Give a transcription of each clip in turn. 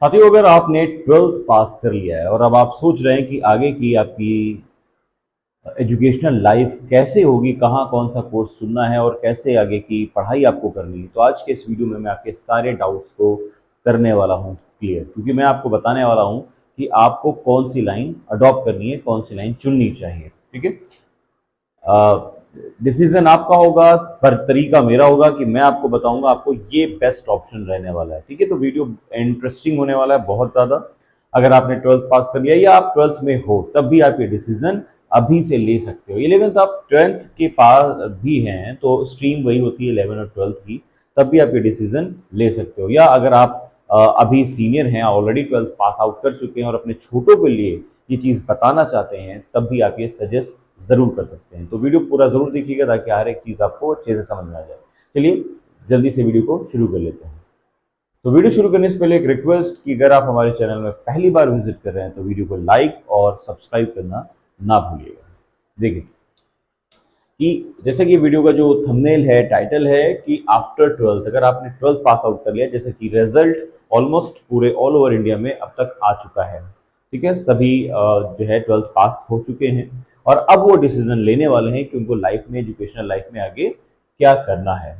साथियों, अगर आपने 12th पास कर लिया है और अब आप सोच रहे हैं कि आगे की आपकी एजुकेशनल लाइफ कैसे होगी, कहाँ कौन सा कोर्स चुनना है और कैसे आगे की पढ़ाई आपको करनी है, तो आज के इस वीडियो में मैं आपके सारे डाउट्स को करने वाला हूँ क्लियर। क्योंकि मैं आपको बताने वाला हूँ कि आपको कौन सी लाइन अडॉप्ट करनी है, कौन सी लाइन चुननी चाहिए। ठीक है, डिसीजन आपका होगा पर तरीका मेरा होगा कि मैं आपको बताऊंगा आपको ये बेस्ट ऑप्शन रहने वाला है। ठीक है, तो वीडियो इंटरेस्टिंग होने वाला है बहुत ज़्यादा। अगर आपने 12th पास कर लिया या आप 12th में हो तब भी आप ये डिसीजन अभी से ले सकते हो। 11th आप 10th के पास भी हैं तो स्ट्रीम वही होती है 11 और 12th की, तब भी आप ये डिसीजन ले सकते हो। या अगर आप अभी सीनियर हैं, ऑलरेडी 12th पास आउट कर चुके हैं और अपने छोटों के लिए ये चीज़ बताना चाहते हैं, तब भी आप ये सजेस्ट ज़रूर कर सकते हैं। तो वीडियो पूरा ज़रूर देखिएगा ताकि हर एक चीज़ आपको अच्छे से समझ में आ जाए। चलिए जल्दी से वीडियो को शुरू कर लेते हैं। तो वीडियो शुरू करने से पहले एक रिक्वेस्ट कि अगर आप हमारे चैनल में पहली बार विजिट कर रहे हैं तो वीडियो को लाइक और सब्सक्राइब करना ना भूलिएगा। देखिए कि जैसे कि वीडियो का जो थंबनेल है, टाइटल है कि आफ्टर 12th, अगर आपने 12th पास आउट कर लिया, जैसे कि रिजल्ट ऑलमोस्ट पूरे ऑल ओवर इंडिया में अब तक आ चुका है। ठीक है, सभी जो है 12th पास हो चुके हैं और अब वो डिसीजन लेने वाले हैं कि उनको लाइफ में, एजुकेशनल लाइफ में आगे क्या करना है।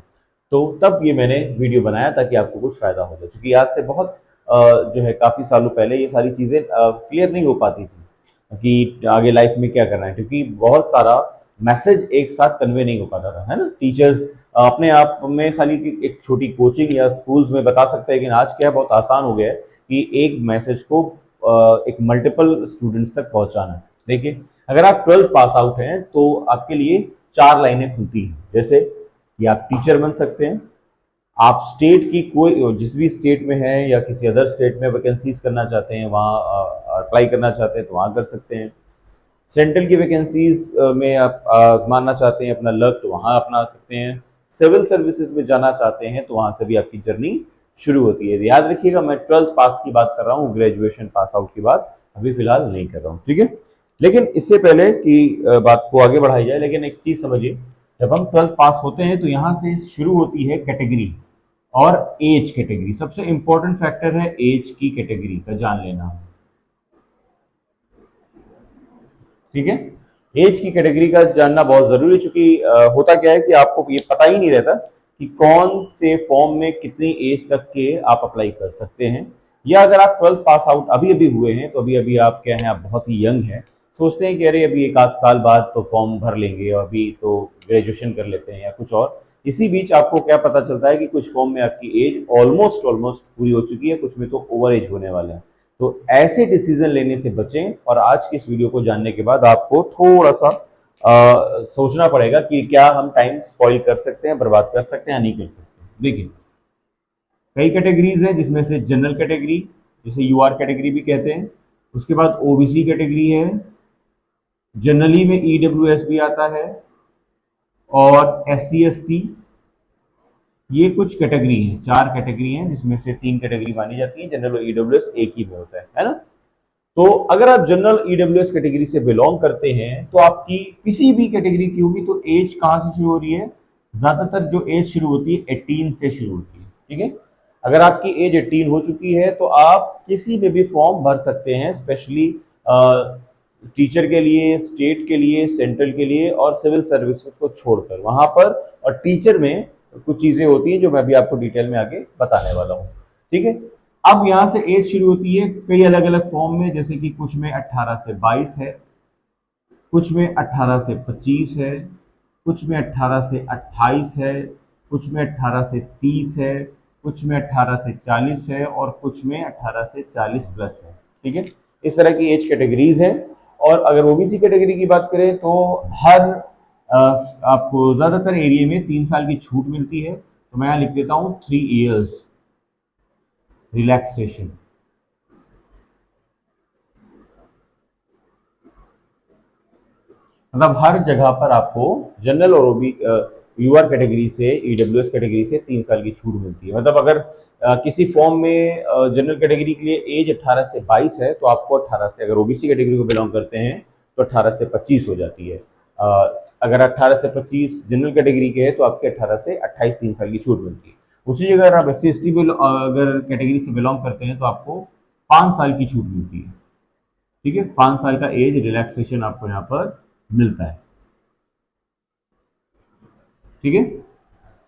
तो तब ये मैंने वीडियो बनाया ताकि आपको कुछ फायदा हो जाए, क्योंकि आज से बहुत जो है काफ़ी सालों पहले ये सारी चीज़ें क्लियर नहीं हो पाती थी कि आगे लाइफ में क्या करना है, क्योंकि बहुत सारा मैसेज एक साथ कन्वे नहीं हो पाता था, है ना। टीचर्स अपने आप में खाली एक छोटी कोचिंग या स्कूल्स में बता सकते हैं, लेकिन आज क्या है, बहुत आसान हो गया है कि एक मैसेज को एक मल्टीपल स्टूडेंट्स तक पहुंचाना है। देखिए, अगर आप 12th पास आउट हैं तो आपके लिए 4 लाइनें खुलती हैं। जैसे कि आप टीचर बन सकते हैं, आप स्टेट की कोई जिस भी स्टेट में है या किसी अदर स्टेट में वैकेंसीज करना चाहते हैं, वहाँ अप्लाई करना चाहते हैं तो वहाँ कर सकते हैं। सेंट्रल की वैकेंसीज में आप मानना चाहते हैं अपना लक, तो वहाँ अपना सकते हैं। सिविल सर्विसेज में जाना चाहते हैं तो वहाँ से भी आपकी जर्नी शुरू होती है। याद रखिएगा, मैं 12th पास की बात कर रहा हूँ, ग्रेजुएशन पास आउट की बात अभी फिलहाल नहीं कर रहा हूँ। ठीक है, लेकिन इससे पहले कि बात को आगे बढ़ाई जाए, लेकिन एक चीज़ समझिए, जब हम 12th पास होते हैं तो यहाँ से शुरू होती है कैटेगरी और एज कैटेगरी। सबसे इंपॉर्टेंट फैक्टर है एज की कैटेगरी का जान लेना। ठीक है, एज की कैटेगरी का जानना बहुत जरूरी है, क्योंकि होता क्या है कि आपको ये पता ही नहीं रहता कि कौन से फॉर्म में कितनी एज तक के आप अप्लाई कर सकते हैं। या अगर आप 12th पास आउट अभी अभी हुए हैं तो अभी अभी आप क्या हैं, आप बहुत ही यंग हैं, सोचते हैं कि अरे अभी एक आध साल बाद तो फॉर्म भर लेंगे और अभी तो ग्रेजुएशन कर लेते हैं या कुछ और। इसी बीच आपको क्या पता चलता है कि कुछ फॉर्म में आपकी एज ऑलमोस्ट ऑलमोस्ट पूरी हो चुकी है, कुछ में तो ओवर एज होने वाला है। तो ऐसे डिसीजन लेने से बचें, और आज की इस वीडियो को जानने के बाद आपको थोड़ा सा सोचना पड़ेगा कि क्या हम टाइम स्पॉइल कर सकते हैं, बर्बाद कर सकते हैं या नहीं कर सकते। देखिए, कई कैटेगरीज हैं जिसमें से जनरल कैटेगरी, जिसे यूआर कैटेगरी भी कहते हैं, उसके बाद ओबीसी कैटेगरी है, जनरली में ईडब्ल्यूएस भी आता है, और एससी एसटी। ये कुछ कैटेगरी हैं, 4 कैटेगरी हैं जिसमें से 3 कैटेगरी मानी जाती है, जनरल और ईडब्ल्यूएस एक ही में होता है ना। तो अगर आप जनरल ईडब्ल्यूएस कैटेगरी से बिलोंग करते हैं तो आपकी किसी भी कैटेगरी की होगी तो एज कहाँ से शुरू हो रही है, ज्यादातर जो एज शुरू होती है 18 से शुरू होती है। ठीक है, अगर आपकी एज 18 हो चुकी है तो आप किसी में भी फॉर्म भर सकते हैं, स्पेशली टीचर के लिए, स्टेट के लिए, सेंट्रल के लिए और सिविल सर्विसेज को छोड़कर वहां पर। और टीचर में कुछ चीजें होती हैं जो मैं भी आपको डिटेल में आगे बताने वाला हूँ। ठीक है, अब यहाँ से एज शुरू होती है कई अलग अलग फॉर्म में, जैसे कि कुछ में 18 से 22 है, कुछ में 18 से 25 है, कुछ में 18 से 28 है, कुछ में 18 से 30 है, कुछ में 18 से 40 है और कुछ में 18 से 40 प्लस है। ठीक है, इस तरह की एज कैटेगरीज हैं। और अगर ओबीसी कैटेगरी की बात करें तो हर आपको ज़्यादातर एरिया में 3 साल की छूट मिलती है। तो मैं यहाँ लिख देता हूँ 3 years रिलैक्सेशन। मतलब हर जगह पर आपको जनरल और ओबी यूआर कैटेगरी से, ईडब्ल्यूएस कैटेगरी से 3 साल की छूट मिलती है। मतलब अगर किसी फॉर्म में जनरल कैटेगरी के लिए एज 18 से 22 है तो आपको 18 से, अगर ओबीसी कैटेगरी को बिलोंग करते हैं तो 18 से 25 हो जाती है। अगर 18 से 25 जनरल कैटेगरी के हैं तो आपके 18 से 28 3 साल की छूट मिलती है। उसी जगह अगर आप SC/ST अगर कैटेगरी से बिलोंग करते हैं तो आपको 5 साल की छूट मिलती है। ठीक है, 5 साल का एज रिलैक्सेशन आपको यहाँ पर मिलता है। ठीक है,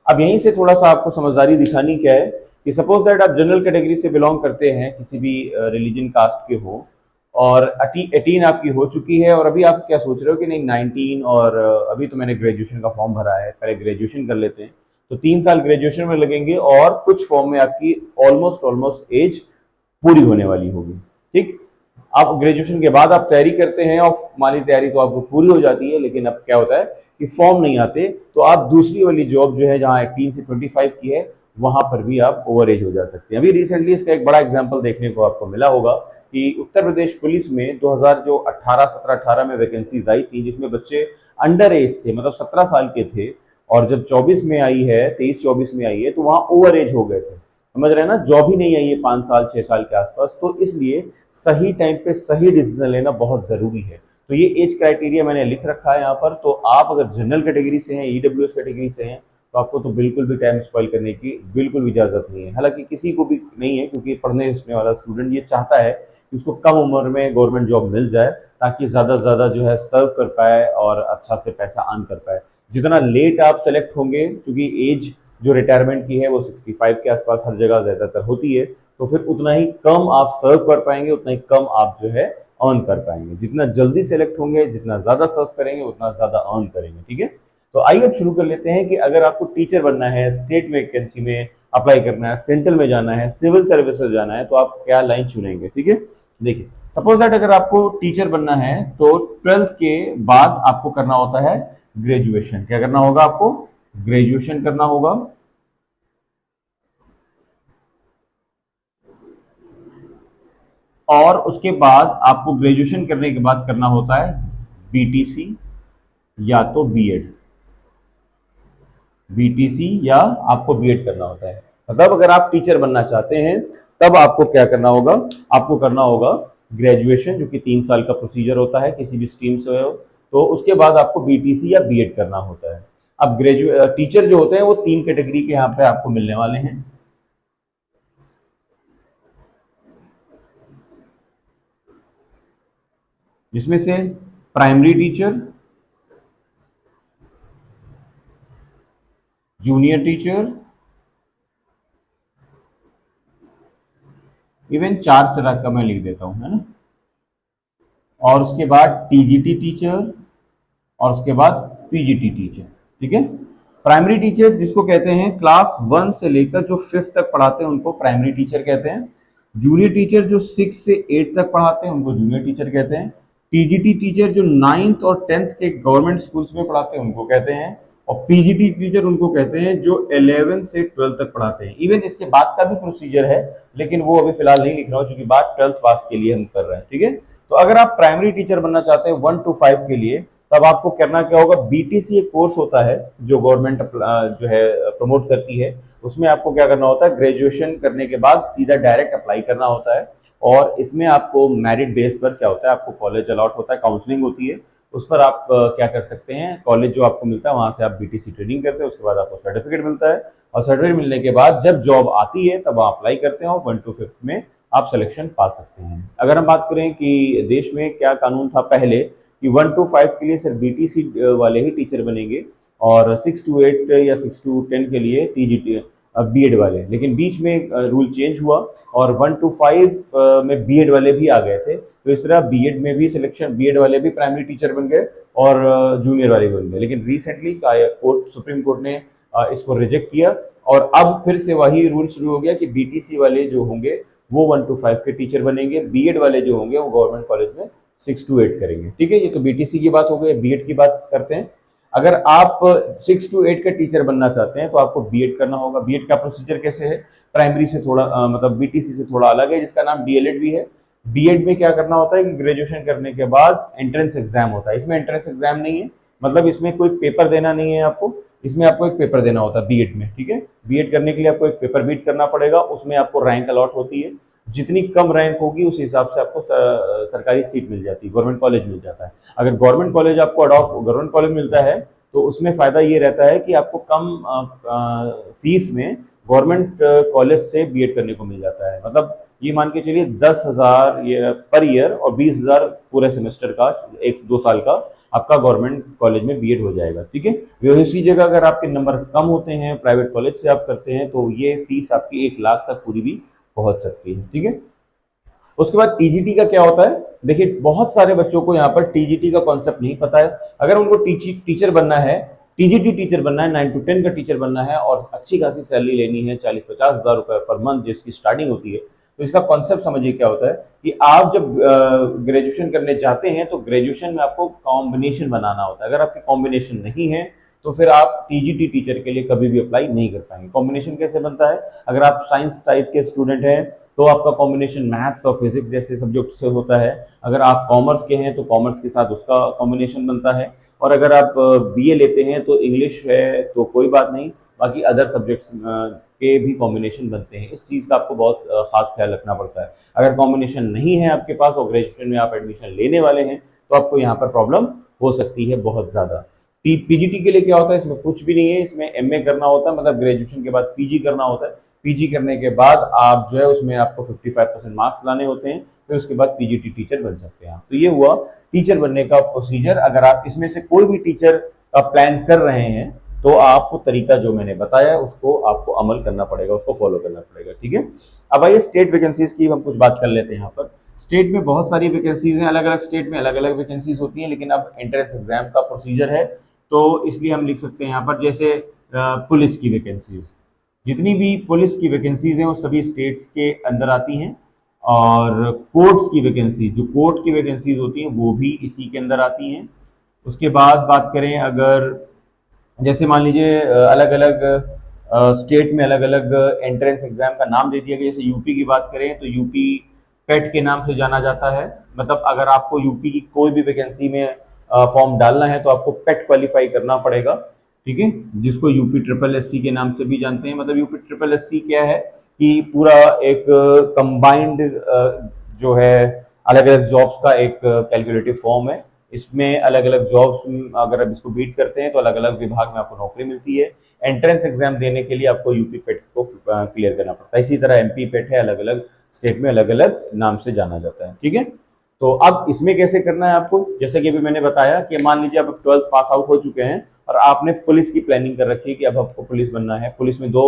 अब यहीं से थोड़ा सा आपको समझदारी दिखानी क्या है कि सपोज दैट आप जनरल कैटेगरी से बिलोंग करते हैं, किसी भी रिलीजन कास्ट के हो, और 18 आपकी हो चुकी है, और अभी आप क्या सोच रहे हो कि नहीं 19, और अभी तो मैंने ग्रेजुएशन का फॉर्म भरा है, पहले ग्रेजुएशन कर लेते हैं, तो 3 साल ग्रेजुएशन में लगेंगे और कुछ फॉर्म में आपकी ऑलमोस्ट ऑलमोस्ट एज पूरी होने वाली होगी। ठीक, आप ग्रेजुएशन के बाद आप तैयारी करते हैं और माली तैयारी तो आपको पूरी हो जाती है, लेकिन अब क्या होता है कि फॉर्म नहीं आते, तो आप दूसरी वाली जॉब जो है जहां 18 से 25 की है, वहां पर भी आप ओवर एज हो जा सकते हैं। अभी रिसेंटली इसका एक बड़ा एग्जांपल देखने को आपको मिला होगा कि उत्तर प्रदेश पुलिस में 2000 जो 18 में वैकेंसीज आई थी, जिसमें बच्चे अंडर एज थे, मतलब 17 साल के थे, और जब 24 में आई है, 23-24 में आई है, तो वहां ओवर एज हो गए थे। समझ रहे हैं ना, जॉब ही नहीं आई है 5 साल 6 साल के आसपास, तो इसलिए सही टाइम पे सही डिसीजन लेना बहुत जरूरी है। तो ये एज क्राइटेरिया मैंने लिख रखा है यहाँ पर। तो आप अगर जनरल कैटेगरी से हैं, EWS कैटेगरी से हैं, तो आपको तो बिल्कुल भी टाइम स्पॉइल करने की बिल्कुल भी इजाजत नहीं है। हालांकि किसी को भी नहीं है, क्योंकि पढ़ने लिखने वाला स्टूडेंट ये चाहता है कि उसको कम उम्र में गवर्नमेंट जॉब मिल जाए, ताकि ज़्यादा से ज़्यादा जो है सर्व कर पाए और अच्छा से पैसा अर्न कर पाए। जितना लेट आप सेलेक्ट होंगे, क्योंकि एज जो रिटायरमेंट की है वो 65 के आसपास हर जगह ज़्यादातर होती है, तो फिर उतना ही कम आप सर्व कर पाएंगे, उतना ही कम आप जो है अर्न कर पाएंगे। जितना जल्दी सेलेक्ट होंगे, जितना ज़्यादा सर्व करेंगे, उतना ज़्यादा अर्न करेंगे। ठीक है, तो आइए अब शुरू कर लेते हैं कि अगर आपको टीचर बनना है, स्टेट वैकेंसी में अप्लाई करना है, सेंट्रल में जाना है, सिविल सर्विसेज जाना है, तो आप क्या लाइन चुनेंगे। ठीक है, देखिए सपोज दैट अगर आपको टीचर बनना है तो 12th के बाद आपको करना होता है ग्रेजुएशन। क्या करना होगा आपको? ग्रेजुएशन करना होगा। और उसके बाद आपको ग्रेजुएशन करने के बाद करना होता है BTC या तो बीएड। BTC या आपको बीएड करना होता है। मतलब अगर आप टीचर बनना चाहते हैं तब आपको क्या करना होगा? आपको करना होगा ग्रेजुएशन, जो कि 3 साल का प्रोसीजर होता है किसी भी स्ट्रीम से हो, तो उसके बाद आपको BTC या बीएड करना होता है। अब टीचर जो होते हैं वो 3 कैटेगरी के यहाँ पे आपको मिलने वाले हैं, जिसमें से primary teacher, junior teacher, even 4 तरह का मैं लिख देता हूं, है ना, और उसके बाद TGT टीचर, और उसके बाद PGT टीचर। ठीक है, प्राइमरी टीचर जिसको कहते हैं क्लास 1 से लेकर जो 5th तक पढ़ाते हैं उनको प्राइमरी टीचर कहते हैं। जूनियर टीचर जो 6 से 8 तक पढ़ाते हैं उनको जूनियर टीचर कहते हैं। TGT टीचर जो 9th और 10th के गवर्नमेंट स्कूल्स में पढ़ाते हैं उनको कहते हैं। और PGT टीचर उनको कहते हैं जो 11 से 12 तक पढ़ाते हैं। इवन इसके बाद का भी प्रोसीजर है, लेकिन वो अभी फिलहाल नहीं लिख रहा हूँ, क्योंकि बात 12th पास के लिए हम कर रहे हैं। ठीक है, तो अगर आप प्राइमरी टीचर बनना चाहते हैं 1 to 5 के लिए, तब आपको करना क्या होगा? BTC एक कोर्स होता है जो गवर्नमेंट जो है प्रमोट करती है, उसमें आपको क्या करना होता है? ग्रेजुएशन करने के बाद सीधा डायरेक्ट अप्लाई करना होता है। और इसमें आपको मेरिट बेस पर क्या होता है, आपको कॉलेज अलॉट होता है, काउंसलिंग होती है, उस पर आप क्या कर सकते हैं, कॉलेज जो आपको मिलता है वहां से आप BTC ट्रेनिंग करते हैं, उसके बाद आपको सर्टिफिकेट मिलता है, और सर्टिफिकेट मिलने के बाद जब जॉब आती है तब आप अप्लाई करते हैं और 1 to 5 में आप सिलेक्शन पा सकते हैं। अगर हम बात करें कि देश में क्या कानून था पहले कि 1 to 5 के लिए सिर्फ BTC वाले ही टीचर बनेंगे, और 6 to 8 या 6 to 10 के लिए TGT बीएड वाले, लेकिन बीच में रूल चेंज हुआ और 1 to 5 में बीएड वाले भी आ गए थे। तो इस तरह बीएड में भी सिलेक्शन, बीएड वाले भी प्राइमरी टीचर बन गए और जूनियर वाले भी बन गए। लेकिन रिसेंटली सुप्रीम कोर्ट ने इसको रिजेक्ट किया, और अब फिर से वही रूल शुरू हो गया कि BTC वाले जो होंगे वो 1 to 5 के टीचर बनेंगे, बीएड वाले जो होंगे वो गवर्नमेंट कॉलेज में 6 to 8 करेंगे। ठीक है, ये तो BTC की बात हो गई। बीएड की बात करते हैं। अगर आप 6 to 8 का टीचर बनना चाहते हैं तो आपको बीएड करना होगा। बीएड का प्रोसीजर कैसे है? प्राइमरी से थोड़ा मतलब BTC से थोड़ा अलग है, जिसका नाम DLED भी है। बीएड में क्या करना होता है कि ग्रेजुएशन करने के बाद एंट्रेंस एग्जाम होता है। इसमें एंट्रेंस एग्जाम नहीं है, मतलब इसमें कोई पेपर देना नहीं है आपको, इसमें आपको एक पेपर देना होता है बीएड में। ठीक है, बीएड करने के लिए आपको एक पेपर बीट करना पड़ेगा, उसमें आपको रैंक अलॉट होती है, जितनी कम रैंक होगी उस हिसाब से आपको सरकारी सीट मिल जाती है, गवर्नमेंट कॉलेज मिल जाता है। अगर गवर्नमेंट कॉलेज आपको गवर्नमेंट कॉलेज मिलता है तो उसमें फायदा ये रहता है कि आपको कम फीस में गवर्नमेंट कॉलेज से बीएड करने को मिल जाता है। मतलब ये मान के चलिए 10,000 पर ईयर और 20,000 पूरे सेमेस्टर का, 1-2 साल का आपका गवर्नमेंट कॉलेज में बीएड हो जाएगा। ठीक है, उसी जगह अगर आपके नंबर कम होते हैं, प्राइवेट कॉलेज से आप करते हैं, तो ये फीस आपकी 1 लाख तक पूरी भी पहुंच सकती है। ठीक है, उसके बाद टीजीटी का क्या होता है? देखिए, बहुत सारे बच्चों को यहाँ पर टीजीटी का कॉन्सेप्ट नहीं पता है। अगर उनको टीचर बनना है, टीजीटी टीचर बनना है, 9 to 10 का टीचर बनना है और अच्छी खासी सैलरी लेनी है, 40-50 हज़ार रुपए पर मंथ जिसकी स्टार्टिंग होती है, तो इसका कॉन्सेप्ट समझिए क्या होता है कि आप जब ग्रेजुएशन करने जाते हैं तो ग्रेजुएशन में आपको कॉम्बिनेशन बनाना होता है। अगर आपके कॉम्बिनेशन नहीं है तो फिर आप टीजीटी टीचर के लिए कभी भी अप्लाई नहीं कर पाएंगे। कॉम्बिनेशन कैसे बनता है? अगर आप साइंस टाइप के स्टूडेंट हैं तो आपका कॉम्बिनेशन मैथ्स और फिजिक्स जैसे सब्जेक्ट से होता है। अगर आप कॉमर्स के हैं तो कॉमर्स के साथ उसका कॉम्बिनेशन बनता है। और अगर आप बीए लेते हैं तो इंग्लिश है तो कोई बात नहीं, बाकी अदर सब्जेक्ट्स के भी कॉम्बिनेशन बनते हैं। इस चीज़ का आपको बहुत खास ख्याल रखना पड़ता है। अगर कॉम्बिनेशन नहीं है आपके पास और ग्रेजुएशन में आप एडमिशन लेने वाले हैं तो आपको यहाँ पर प्रॉब्लम हो सकती है बहुत ज़्यादा। पीजीटी के लिए क्या होता है? इसमें कुछ भी नहीं है, इसमें एमए करना होता है, मतलब ग्रेजुएशन के बाद पीजी करना होता है। पीजी करने के बाद आप जो है उसमें आपको 55% मार्क्स लाने होते हैं, फिर उसके बाद पीजीटी टीचर बन सकते हैं। तो ये हुआ टीचर बनने का प्रोसीजर। अगर आप इसमें से कोई भी टीचर का प्लान कर रहे हैं तो आपको तरीका जो मैंने बताया उसको आपको अमल करना पड़ेगा, उसको फॉलो करना पड़ेगा। ठीक है, अब आइए स्टेट वैकेंसीज की हम कुछ बात कर लेते हैं। यहाँ पर स्टेट में बहुत सारी वैकेंसीज हैं, अलग अलग स्टेट में अलग अलग वैकेंसीज होती हैं, लेकिन अब एंट्रेंस एग्जाम का प्रोसीजर है तो इसलिए हम लिख सकते हैं यहाँ पर, जैसे पुलिस की वैकेंसीज, जितनी भी पुलिस की वैकेंसीज हैं वो सभी स्टेट्स के अंदर आती हैं। और कोर्ट्स की वैकेंसी, जो कोर्ट की वैकेंसीज होती हैं वो भी इसी के अंदर आती हैं। उसके बाद बात करें, अगर जैसे मान लीजिए अलग अलग स्टेट में अलग अलग एंट्रेंस एग्जाम का नाम दे दिया गया। जैसे यूपी की बात करें तो यूपी पेट के नाम से जाना जाता है। मतलब अगर आपको यूपी की कोई भी वैकेंसी में फॉर्म डालना है तो आपको पेट क्वालिफाई करना पड़ेगा। ठीक है, जिसको यूपी ट्रिपल एससी के नाम से भी जानते हैं। मतलब यूपी ट्रिपल एससी क्या है कि पूरा एक कंबाइंड जो है अलग अलग जॉब्स का एक कैलकुलेटिव फॉर्म है। इसमें अलग अलग जॉब्स, अगर आप इसको बीट करते हैं तो अलग अलग विभाग में आपको नौकरी मिलती है। एंट्रेंस एग्जाम देने के लिए आपको यूपी पेट को क्लियर करना पड़ता है। इसी तरह एमपी पेट है, अलग अलग स्टेट में अलग अलग नाम से जाना जाता है। ठीक है, तो अब इसमें कैसे करना है आपको, जैसे कि अभी मैंने बताया कि मान लीजिए आप 12th पास आउट हो चुके हैं और आपने पुलिस की प्लानिंग कर रखी है कि अब आपको पुलिस बनना है। पुलिस में 2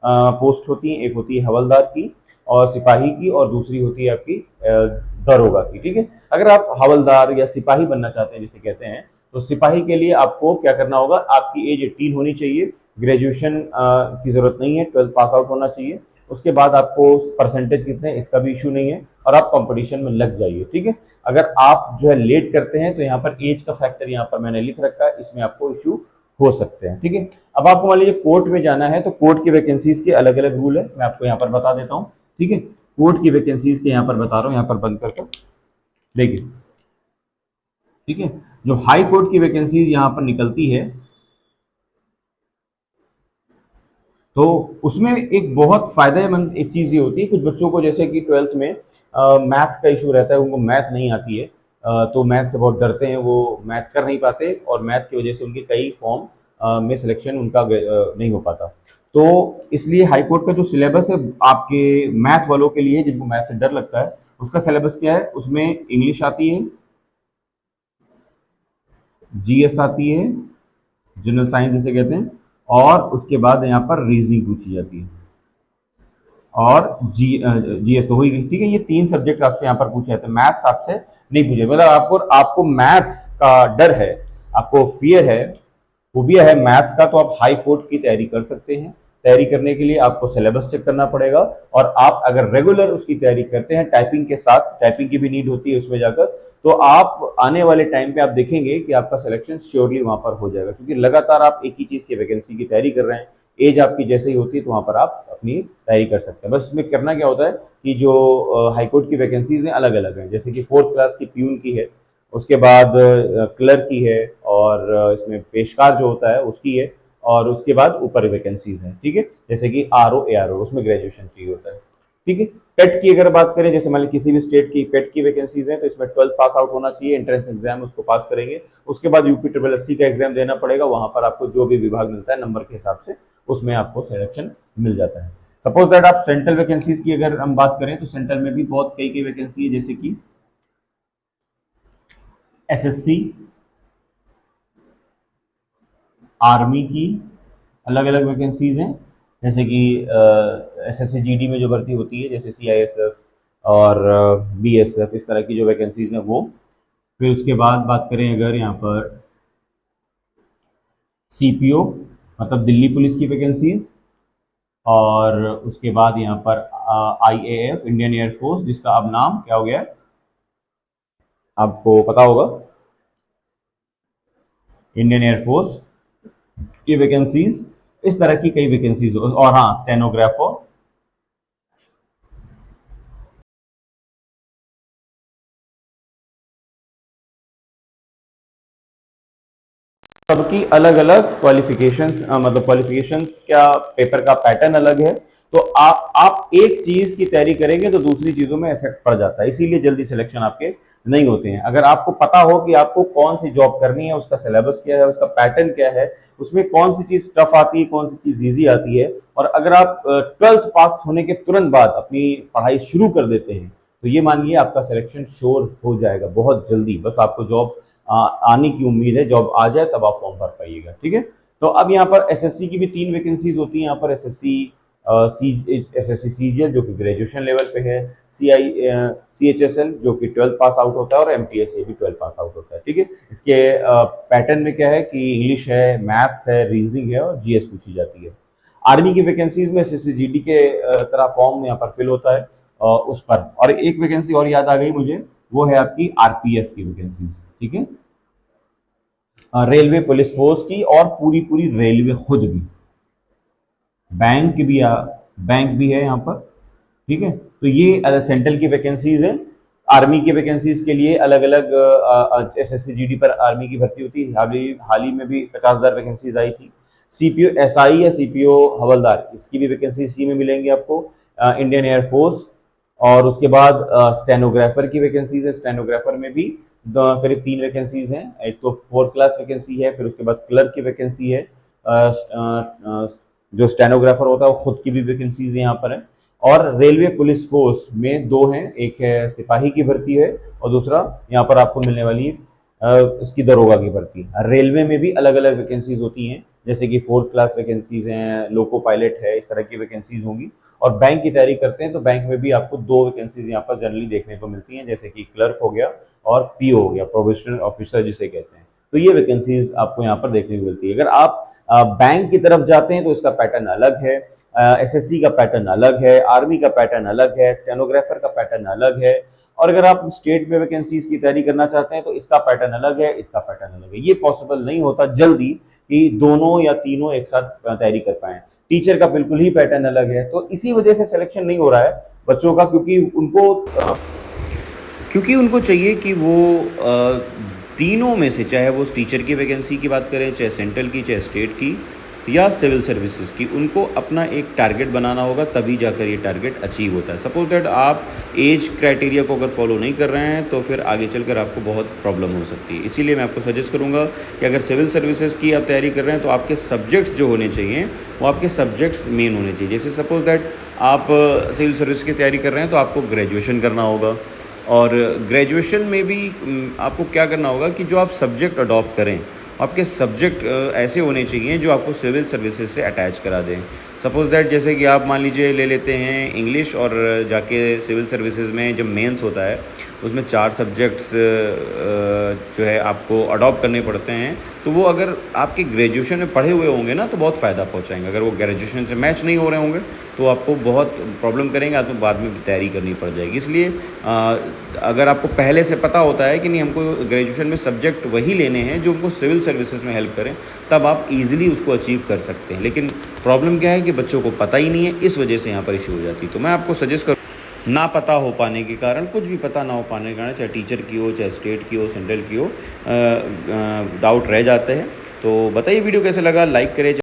पोस्ट होती हैं, एक होती है हवलदार की और सिपाही की, और दूसरी होती है आपकी दरोगा की। ठीक है, अगर आप हवलदार या सिपाही बनना चाहते हैं जिसे कहते हैं, तो सिपाही के लिए आपको क्या करना होगा, आपकी एज 18 होनी चाहिए, ग्रेजुएशन की जरूरत नहीं है, 12th पास आउट होना चाहिए। उसके बाद आपको परसेंटेज कितने, इसका भी इशू नहीं है, और आप कंपटीशन में लग जाइए। ठीक है, अगर आप जो है लेट करते हैं तो यहाँ पर एज का फैक्टर यहाँ पर मैंने लिख रखा है, इसमें आपको इशू हो सकते हैं। ठीक है, अब आपको मान लीजिए कोर्ट में जाना है तो कोर्ट की वैकेंसीज के अलग अलग रूल है, मैं आपको यहाँ पर बता देता हूँ। ठीक है, कोर्ट की वैकेंसीज के यहाँ पर बता रहा हूँ, यहाँ पर बंद करके देखिए। ठीक है, जो हाई कोर्ट की वैकेंसीज यहाँ पर निकलती है तो उसमें एक बहुत फायदेमंद एक चीज़ ये होती है, कुछ बच्चों को जैसे कि 12th में मैथ्स का इशू रहता है, उनको मैथ नहीं आती है, तो मैथ से बहुत डरते हैं, वो मैथ कर नहीं पाते और मैथ की वजह से उनके कई फॉर्म में सिलेक्शन उनका नहीं हो पाता। तो इसलिए हाई कोर्ट का जो सिलेबस है आपके मैथ वालों के लिए, जिनको मैथ से डर लगता है, उसका सिलेबस क्या है, उसमें इंग्लिश आती है, जीएस आती है, जनरल साइंस जिसे कहते हैं, और उसके बाद यहाँ पर रीजनिंग पूछी जाती है, और जीएस तो हो ही गई। ठीक है, ये 3 सब्जेक्ट आपसे यहाँ पर पूछे जाते हैं, मैथ्स आपसे नहीं पूछे। मतलब आपको मैथ्स का डर है, आपको फियर है, फोबिया है मैथ्स का, तो आप हाई कोर्ट की तैयारी कर सकते हैं। तैयारी करने के लिए आपको सिलेबस चेक करना पड़ेगा, और आप अगर रेगुलर उसकी तैयारी करते हैं टाइपिंग के साथ, टाइपिंग की भी नीड होती है उसमें जाकर, तो आप आने वाले टाइम पे आप देखेंगे कि आपका सिलेक्शन श्योरली वहां पर हो जाएगा, क्योंकि लगातार आप एक ही चीज की वैकेंसी की तैयारी कर रहे हैं। एज आपकी जैसे ही होती है तो वहां पर आप अपनी तैयारी कर सकते हैं। बस इसमें करना क्या होता है कि जो हाईकोर्ट की वैकेंसीज हैं अलग अलग हैं, जैसे कि 4th क्लास की प्यून की है, उसके बाद क्लर्क की है, और इसमें पेशकार जो होता है उसकी है, और उसके बाद ऊपर वैकेंसीज हैं। ठीक है, जैसे कि आरओ एआरओ, उसमें ग्रेजुएशन चाहिए होता है। ठीक है, पेट की अगर बात करें, जैसे मान लीजिए किसी भी स्टेट की पेट की वैकेंसीज हैं तो इसमें 12th पास आउट होना चाहिए, एंट्रेंस एग्जाम उसको पास करेंगे, उसके बाद यूपी ट्रिपल एससी का एग्जाम देना पड़ेगा, वहां पर आपको जो भी विभाग मिलता है नंबर के हिसाब से उसमें आपको सिलेक्शन मिल जाता है। सपोज दैट आप सेंट्रल वैकेंसीज की अगर हम बात करें तो सेंट्रल में भी बहुत कई वैकेंसी है, जैसे कि एसएससी, आर्मी की अलग अलग वैकेंसीज हैं, जैसे कि एसएससी जीडी में जो भर्ती होती है, जैसे सीआईएसएफ और बीएसएफ, इस तरह की जो वैकेंसीज हैं वो। फिर उसके बाद बात करें अगर यहाँ पर सीपीओ मतलब दिल्ली पुलिस की वैकेंसीज, और उसके बाद यहाँ पर आईएएफ इंडियन एयरफोर्स, जिसका अब नाम क्या हो गया है आपको पता होगा, इंडियन एयरफोर्स की वैकेंसीज। इस तरह की कई वैकेंसीज, और हाँ स्टेनोग्राफर, सबकी अलग अलग क्वालिफिकेशंस, मतलब क्वालिफिकेशंस क्या, पेपर का पैटर्न अलग है। तो आप एक चीज की तैयारी करेंगे तो दूसरी चीजों में इफेक्ट पड़ जाता है, इसीलिए जल्दी सिलेक्शन आपके नहीं होते हैं। अगर आपको पता हो कि आपको कौन सी जॉब करनी है, उसका सिलेबस क्या है, उसका पैटर्न क्या है, उसमें कौन सी चीज टफ आती है, कौन सी चीज इजी आती है, और अगर आप 12th पास होने के तुरंत बाद अपनी पढ़ाई शुरू कर देते हैं, तो ये मानिए आपका सिलेक्शन श्योर हो जाएगा बहुत जल्दी। बस आपको जॉब आने की उम्मीद है, जॉब आ जाए तब आप फॉर्म भर पाइएगा, ठीक है। तो अब यहाँ पर एसएससी की भी 3 वैकेंसीज होती हैं यहाँ पर, एसएससी सीजीएल जो कि ग्रेजुएशन लेवल पे है, सीएचएसएल जो कि 12th पास आउट होता है, और एमटीएस ये भी 12th पास आउट होता है, ठीक है। इसके पैटर्न में क्या है कि इंग्लिश है, मैथ्स है, रीजनिंग है और जीएस पूछी जाती है। आर्मी की वैकेंसीज में एसएससी जीडी के तरह फॉर्म यहाँ पर फिल होता है उस पर। और एक वैकेंसी और याद आ गई मुझे, वो है आपकी आरपीएफ की वैकेंसीज, ठीक है, रेलवे पुलिस फोर्स की, और पूरी पूरी रेलवे खुद भी, बैंक भी बैंक भी है यहाँ पर, ठीक है। तो ये सेंट्रल की वैकेंसीज है। आर्मी की वैकेंसीज के लिए अलग अलग एसएससी जीडी पर आर्मी की भर्ती होती है, हाल ही में भी 50,000 वैकेंसीज आई थी। सीपीओ एसआई या सीपीओ हवलदार, इसकी भी वैकेंसी इसी में मिलेंगी आपको, इंडियन एयरफोर्स। और उसके बाद स्टेनोग्राफर की वैकेंसीज है, स्टेनोग्राफर में भी करीब 3 वैकेंसीज हैं। एक तो 4th क्लास वैकेंसी है, फिर उसके बाद क्लर्क की वैकेंसी है, जो स्टेनोग्राफर होता है वो खुद की भी वैकेंसीज यहाँ पर है। और रेलवे पुलिस फोर्स में 2 हैं, एक है सिपाही की भर्ती है, और दूसरा यहाँ पर आपको मिलने वाली इसकी दरोगा की भर्ती। रेलवे में भी अलग अलग वैकेंसीज होती हैं, जैसे कि 4th क्लास वैकेंसीज हैं, लोको पायलट है, इस तरह की वैकेंसीज होंगी। और बैंक की तैयारी करते हैं तो बैंक में भी आपको 2 वैकेंसीज यहाँ पर जनरली देखने को मिलती हैं, जैसे कि क्लर्क हो गया और पीओ हो गया, प्रोबेशनल ऑफिसर जिसे कहते हैं। तो ये वैकेंसीज आपको यहाँ पर देखने को मिलती है। अगर आप बैंक की तरफ जाते हैं तो इसका पैटर्न अलग है, एसएससी का पैटर्न अलग है, आर्मी का पैटर्न अलग है, स्टेनोग्राफर का पैटर्न अलग है। और अगर आप स्टेट में वैकेंसीज की तैयारी करना चाहते हैं तो इसका पैटर्न अलग है, इसका पैटर्न अलग है। ये पॉसिबल नहीं होता जल्दी कि दोनों या तीनों एक साथ तैयारी कर पाए। टीचर का बिल्कुल ही पैटर्न अलग है, तो इसी वजह से सिलेक्शन नहीं हो रहा है बच्चों का, क्योंकि उनको चाहिए कि वो तीनों में से, चाहे वो टीचर की वैकेंसी की बात करें, चाहे सेंट्रल की, चाहे स्टेट की, या सिविल सर्विसेज की, उनको अपना एक टारगेट बनाना होगा, तभी जाकर ये टारगेट अचीव होता है। सपोज दैट आप एज क्राइटेरिया को अगर फॉलो नहीं कर रहे हैं तो फिर आगे चलकर आपको बहुत प्रॉब्लम हो सकती है। इसीलिए मैं आपको सजेस्ट करूंगा कि अगर सिविल सर्विसेज की आप तैयारी कर रहे हैं तो आपके सब्जेक्ट्स जो होने चाहिए वो आपके सब्जेक्ट्स मेन होने चाहिए। जैसे सपोज दैट आप सिविल सर्विस की तैयारी कर रहे हैं तो आपको ग्रेजुएशन करना होगा, और ग्रेजुएशन में भी आपको क्या करना होगा कि जो आप सब्जेक्ट अडॉप्ट करें, आपके सब्जेक्ट ऐसे होने चाहिए जो आपको सिविल सर्विसेज से अटैच करा दें। सपोज दैट जैसे कि आप मान लीजिए ले लेते हैं इंग्लिश, और जाके सिविल सर्विसेज में जब मेंस होता है उसमें 4 सब्जेक्ट्स जो है आपको अडॉप्ट करने पड़ते हैं, तो वो अगर आपके ग्रेजुएशन में पढ़े हुए होंगे ना तो बहुत फ़ायदा पहुंचाएंगे। अगर वो ग्रेजुएशन से मैच नहीं हो रहे होंगे तो आपको बहुत प्रॉब्लम करेंगे, तो बाद में तैयारी करनी पड़ जाएगी। इसलिए अगर आपको पहले से पता होता है कि नहीं हमको ग्रेजुएशन में सब्जेक्ट वही लेने हैं जो हमको सिविल सर्विसेज में हेल्प करें, तब आप ईजिली उसको अचीव कर सकते हैं। लेकिन प्रॉब्लम क्या है कि बच्चों को पता ही नहीं है, इस वजह से यहाँ पर इशू हो जाती है। तो मैं आपको सजेस्ट करूँ, ना पता हो पाने के कारण, कुछ भी पता ना हो पाने के कारण, चाहे टीचर की हो, चाहे स्टेट की हो, सेंट्रल की हो, डाउट रह जाते हैं। तो बताइए वीडियो कैसे लगा, लाइक करें।